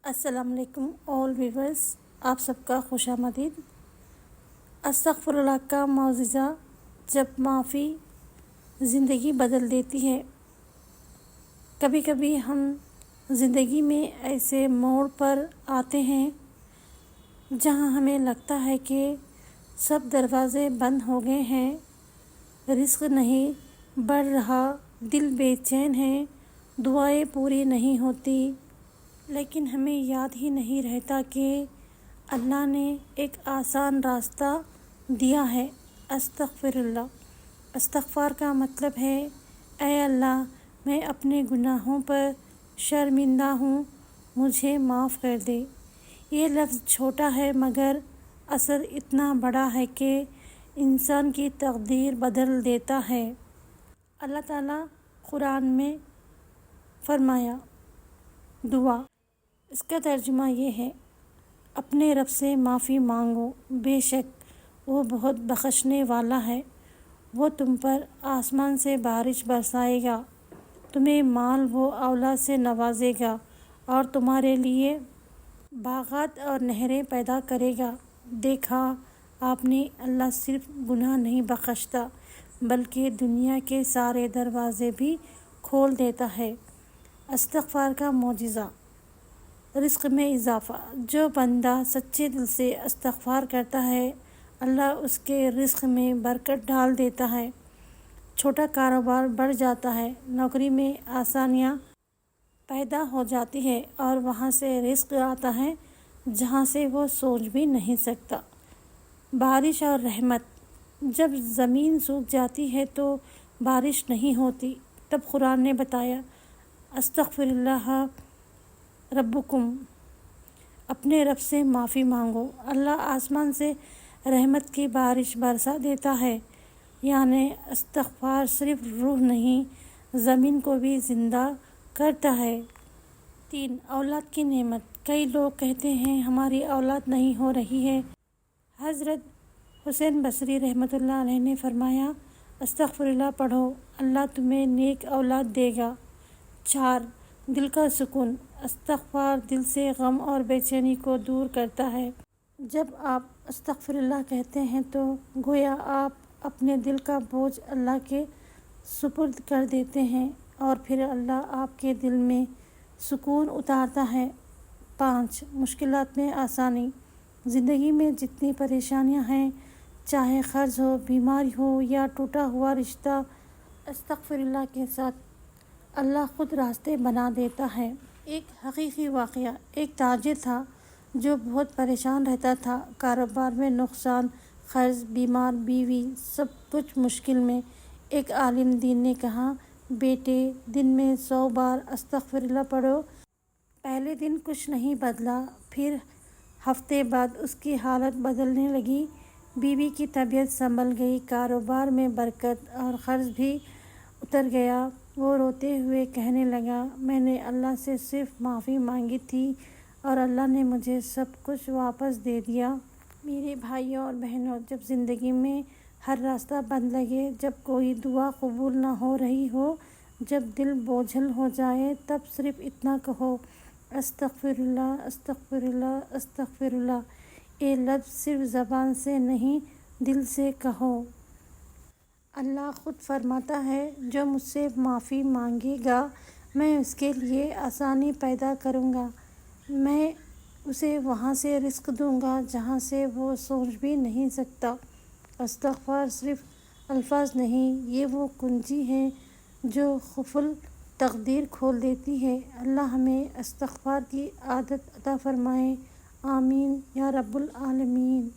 السلام علیکم آل ویورز، آپ سب کا خوش آمدید۔ استغفر اللہ کا معجزہ جب معافی زندگی بدل دیتی ہے۔ کبھی کبھی ہم زندگی میں ایسے موڑ پر آتے ہیں جہاں ہمیں لگتا ہے کہ سب دروازے بند ہو گئے ہیں، رزق نہیں بڑھ رہا، دل بے چین ہے، دعائیں پوری نہیں ہوتی، لیکن ہمیں یاد ہی نہیں رہتا کہ اللہ نے ایک آسان راستہ دیا ہے۔ استغفر اللہ۔ استغفار کا مطلب ہے اے اللہ، میں اپنے گناہوں پر شرمندہ ہوں، مجھے معاف کر دے۔ یہ لفظ چھوٹا ہے مگر اثر اتنا بڑا ہے کہ انسان کی تقدیر بدل دیتا ہے۔ اللہ تعالیٰ قرآن میں فرمایا دعا، اس کا ترجمہ یہ ہے اپنے رب سے معافی مانگو، بے شک وہ بہت بخشنے والا ہے، وہ تم پر آسمان سے بارش برسائے گا، تمہیں مال و اولاد سے نوازے گا اور تمہارے لیے باغات اور نہریں پیدا کرے گا۔ دیکھا آپ نے، اللہ صرف گناہ نہیں بخشتا بلکہ دنیا کے سارے دروازے بھی کھول دیتا ہے۔ استغفار کا معجزہ، رزق میں اضافہ۔ جو بندہ سچے دل سے استغفار کرتا ہے، اللہ اس کے رزق میں برکت ڈال دیتا ہے، چھوٹا کاروبار بڑھ جاتا ہے، نوکری میں آسانیاں پیدا ہو جاتی ہے اور وہاں سے رزق آتا ہے جہاں سے وہ سوچ بھی نہیں سکتا۔ بارش اور رحمت، جب زمین سوکھ جاتی ہے تو بارش نہیں ہوتی، تب قرآن نے بتایا استغفر اللہ ربکم، اپنے رب سے معافی مانگو، اللہ آسمان سے رحمت کی بارش برسا دیتا ہے۔ یعنی استغفار صرف روح نہیں، زمین کو بھی زندہ کرتا ہے۔ 3. اولاد کی نعمت۔ کئی لوگ کہتے ہیں ہماری اولاد نہیں ہو رہی ہے۔ حضرت حسین بصری رحمۃ اللہ علیہ نے فرمایا استغفر اللہ پڑھو، اللہ تمہیں نیک اولاد دے گا۔ 4. دل کا سکون۔ استغفار دل سے غم اور بے چینی کو دور کرتا ہے۔ جب آپ استغفر اللہ کہتے ہیں تو گویا آپ اپنے دل کا بوجھ اللہ کے سپرد کر دیتے ہیں اور پھر اللہ آپ کے دل میں سکون اتارتا ہے۔ 5. مشکلات میں آسانی۔ زندگی میں جتنی پریشانیاں ہیں، چاہے قرض ہو، بیماری ہو یا ٹوٹا ہوا رشتہ، استغفر اللہ کے ساتھ اللہ خود راستے بنا دیتا ہے۔ ایک حقیقی واقعہ، ایک تاجر تھا جو بہت پریشان رہتا تھا، کاروبار میں نقصان، قرض، بیمار بیوی، سب کچھ مشکل میں۔ ایک عالم دین نے کہا بیٹے، دن میں 100 بار استغفر اللہ پڑھو۔ پہلے دن کچھ نہیں بدلا، پھر ہفتے بعد اس کی حالت بدلنے لگی، بیوی کی طبیعت سنبھل گئی، کاروبار میں برکت اور قرض بھی اتر گیا۔ وہ روتے ہوئے کہنے لگا میں نے اللہ سے صرف معافی مانگی تھی اور اللہ نے مجھے سب کچھ واپس دے دیا۔ میرے بھائیوں اور بہنوں، جب زندگی میں ہر راستہ بند لگے، جب کوئی دعا قبول نہ ہو رہی ہو، جب دل بوجھل ہو جائے، تب صرف اتنا کہو استغفر اللہ، استغفر اللہ، استغفر اللہ۔ یہ لفظ صرف زبان سے نہیں، دل سے کہو۔ اللہ خود فرماتا ہے جو مجھ سے معافی مانگے گا میں اس کے لیے آسانی پیدا کروں گا، میں اسے وہاں سے رزق دوں گا جہاں سے وہ سوچ بھی نہیں سکتا۔ استغفار صرف الفاظ نہیں، یہ وہ کنجی ہے جو قفل تقدیر کھول دیتی ہے۔ اللہ ہمیں استغفار کی عادت عطا فرمائے، آمین یا رب العالمین۔